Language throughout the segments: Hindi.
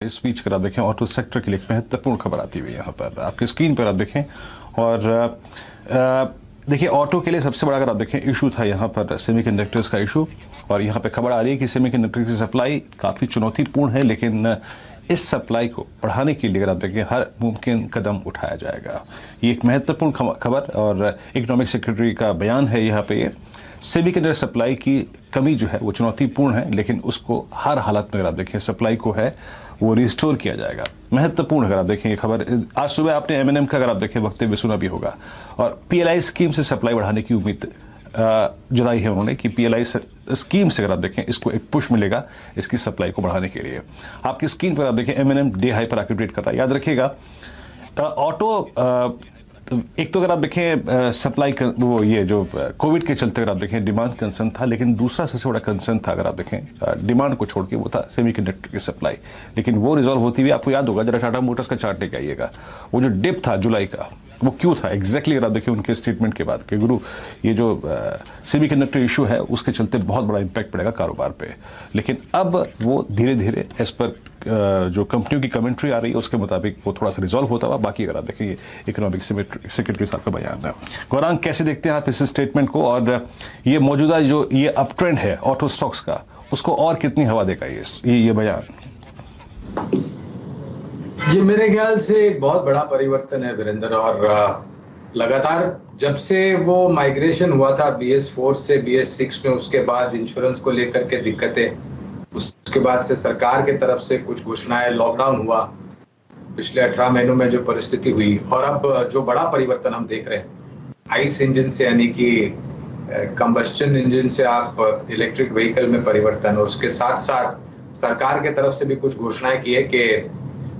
स्पीच कर आप देखें ऑटो सेक्टर के लिए एक महत्वपूर्ण खबर आती हुई है यहाँ पर आपकी स्क्रीन पर आप देखें। और देखिए ऑटो के लिए सबसे बड़ा अगर आप देखें इशू था यहाँ पर सेमीकंडक्टर्स का इशू। और यहाँ पे खबर आ रही है कि सेमीकंडक्टर की सप्लाई काफ़ी चुनौतीपूर्ण है, लेकिन इस सप्लाई को बढ़ाने के लिए अगर आप देखें हर मुमकिन कदम उठाया जाएगा। ये एक महत्वपूर्ण खबर और इकोनॉमिक सेक्रेटरी का बयान है यहाँ पे। ये सेमीकंडक्टर सप्लाई की कमी जो है वो चुनौतीपूर्ण है, लेकिन उसको हर हालत में अगर आप देखें सप्लाई को है वो रिस्टोर किया जाएगा। महत्वपूर्ण अगर आप देखें ये खबर आज सुबह आपने एमएनएम का अगर आप देखें वक्तव्य सुना भी होगा और पीएलआई स्कीम से सप्लाई बढ़ाने की उम्मीद जताई है उन्होंने कि पीएलआई स्कीम से अगर आप देखें इसको एक पुश मिलेगा इसकी सप्लाई को बढ़ाने के लिए। आपकी स्क्रीन पर आप देखें एमएनएम डे हाई पर आके ट्रेड कर रहा है। याद रखिएगा ऑटो एक तो अगर आप देखें सप्लाई वो ये जो कोविड के चलते अगर आप देखें डिमांड कंसर्न था, लेकिन दूसरा सबसे बड़ा कंसर्न था अगर आप देखें डिमांड को छोड़ के वो था सेमीकंडक्टर की सप्लाई। लेकिन वो रिजॉल्व होती हुई आपको याद होगा जरा टाटा मोटर्स का चार्ट लेके आइएगा, वो जो डिप था जुलाई का वो क्यों था एग्जैक्टली अगर आप देखें उनके स्टेटमेंट के बाद कि गुरु ये जो सेमीकंडक्टर इशू है उसके चलते बहुत बड़ा इंपैक्ट पड़ेगा कारोबार पे। लेकिन अब वो धीरे धीरे एज पर जो कंपनियों की कमेंट्री आ रही है उसके मुताबिक वो थोड़ा सा रिजॉल्व होता हुआ। बाकी अगर आप देखें ये इकोनॉमिक सेक्रेटरी साहब का बयान है। गौरांग कैसे देखते हैं आप इस स्टेटमेंट को और ये मौजूदा जो ये अप ट्रेंड है ऑटो स्टॉक्स का उसको और कितनी हवा देगा ये बयान? ये मेरे ख्याल से एक बहुत बड़ा परिवर्तन है वीरेंद्र। और लगातार जब से वो माइग्रेशन हुआ था BS4 से BS6 में, उसके बाद इंश्योरेंस को लेकर के दिक्कतें, उसके बाद से सरकार के तरफ से कुछ घोषणाएं, लॉकडाउन हुआ, पिछले 18 महीनों में जो परिस्थिति हुई और अब जो बड़ा परिवर्तन हम देख रहे हैं आइस इंजन से यानी कि कंबस्शन इंजन से आप इलेक्ट्रिक व्हीकल में परिवर्तन, और उसके साथ साथ सरकार के तरफ से भी कुछ घोषणाएं की है कि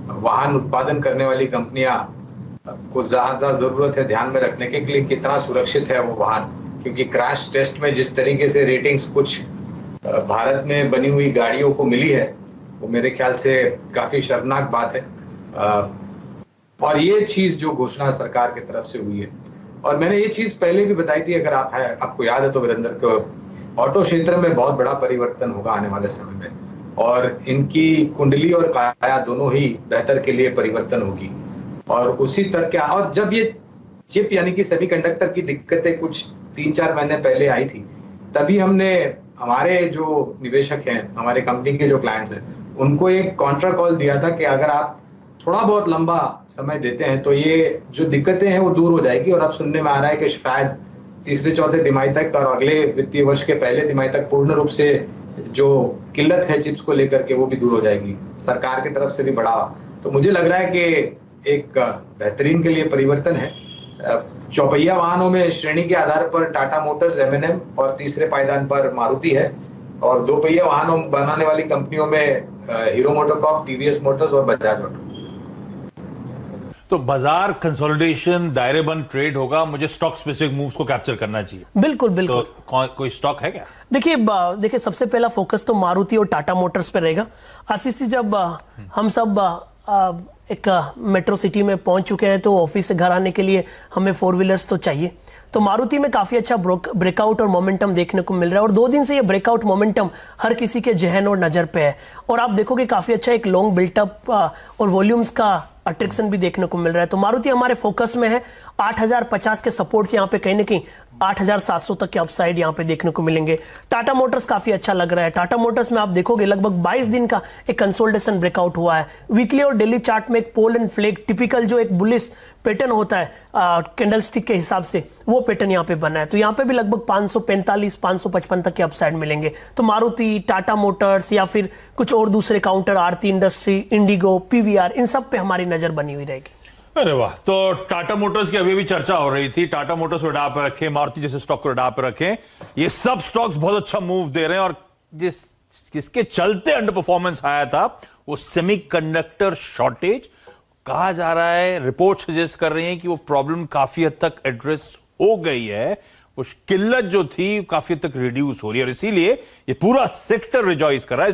वाहन उत्पादन करने वाली कंपनियां को ज्यादा जरूरत है ध्यान में रखने के लिए कितना सुरक्षित है वो वाहन, क्योंकि क्रैश टेस्ट में जिस तरीके से रेटिंग्स कुछ भारत में बनी हुई गाड़ियों को मिली है वो मेरे ख्याल से काफी शर्मनाक बात है। और ये चीज जो घोषणा सरकार की तरफ से हुई है, और मैंने ये चीज पहले भी बताई थी, अगर आपको याद है तो वीरेंद्र को, ऑटो क्षेत्र में बहुत बड़ा परिवर्तन होगा आने वाले समय में और इनकी कुंडली और काया दोनों ही बेहतर के लिए परिवर्तन होगी। और उसी तरह के और जब ये चिप यानी कि सेमीकंडक्टर की दिक्कतें कुछ 3-4 महीने पहले आई थी, तभी हमने हमारे जो निवेशक हैं, हमारे कंपनी के जो क्लाइंट्स हैं, उनको एक कॉन्ट्रा कॉल दिया था कि अगर आप थोड़ा बहुत लंबा समय देते हैं तो ये जो दिक्कतें हैं वो दूर हो जाएगी। और अब सुनने में आ रहा है कि शायद तीसरे-चौथे तिमाही तक और अगले वित्तीय वर्ष के पहले तिमाही तक पूर्ण रूप से जो किल्लत है चिप्स को लेकर के वो भी दूर हो जाएगी, सरकार की तरफ से भी बढ़ा। तो मुझे लग रहा है कि एक बेहतरीन के लिए परिवर्तन है। चौपहिया वाहनों में श्रेणी के आधार पर टाटा मोटर्स, एमएनएम और तीसरे पायदान पर मारुति है, और दो पहिया वाहनों बनाने वाली कंपनियों में हीरो मोटोकॉर्प, टीवीएस मोटर्स और बजाज ऑटो। तो बाजार कंसोलिडेशन, दायरे बंद ट्रेड होगा, मुझे स्टॉक स्पेसिफिक मूव्स को कैप्चर करना चाहिए। बिल्कुल बिल्कुल। तो कोई स्टॉक है क्या? देखिए सबसे पहला फोकस तो मारुति और टाटा मोटर्स पे रहेगा। आशीष जी, जब हम सब एक मेट्रो सिटी में पहुंच चुके हैं तो ऑफिस से घर आने के लिए हमें 4 व्हीलर्स तो चाहिए। तो मारुति में काफी अच्छा ब्रेकआउट और मोमेंटम देखने को मिल रहा है और 2 दिन से ये ब्रेकआउट मोमेंटम हर किसी के जहन और नजर पे है। और आप देखोगे काफी अच्छा एक लॉन्ग बिल्टअप और वॉल्यूम्स का अट्रैक्शन भी देखने को मिल रहा है। तो मारुति हमारे फोकस में है। 8050 के सपोर्ट्स यहाँ पे कहीं ना कहीं 8700 तक के अपसाइड यहाँ पे देखने को मिलेंगे। टाटा मोटर्स काफी अच्छा लग रहा है। टाटा मोटर्स में आप देखोगे लगभग 22 दिन का एक कंसोलिडेशन ब्रेकआउट हुआ है। वीकली और डेली चार्ट में एक पोल एंड फ्लैग टिपिकल जो एक बुलिश पैटर्न होता है कैंडल स्टिक के हिसाब से, वो पैटर्न यहाँ पे बना है। तो यहाँ पे भी लगभग 545-555 तक के अपसाइड मिलेंगे। तो मारुति, टाटा मोटर्स या फिर कुछ और दूसरे काउंटर, आरती इंडस्ट्री, इंडिगो, पीवीआर, इन सब पे हमारी नजर बनी हुई रहेगी। अरे वाह। तो टाटा मोटर्स की अभी भी चर्चा हो रही थी, टाटा मोटर्स को रडार पर रखें, मारुति जैसे स्टॉक को रडार पर रखें। ये सब स्टॉक्स बहुत अच्छा मूव दे रहे हैं और जिसके चलते अंडर परफॉर्मेंस आया था वो सेमीकंडक्टर शॉर्टेज। कहा जा रहा है, रिपोर्ट सजेस्ट कर रही है कि वो प्रॉब्लम काफी हद तक एड्रेस हो गई है, वो किल्लत जो थी काफी हद तक रिड्यूस हो रही है और इसीलिए ये पूरा सेक्टर रिजॉइस कर रहा है।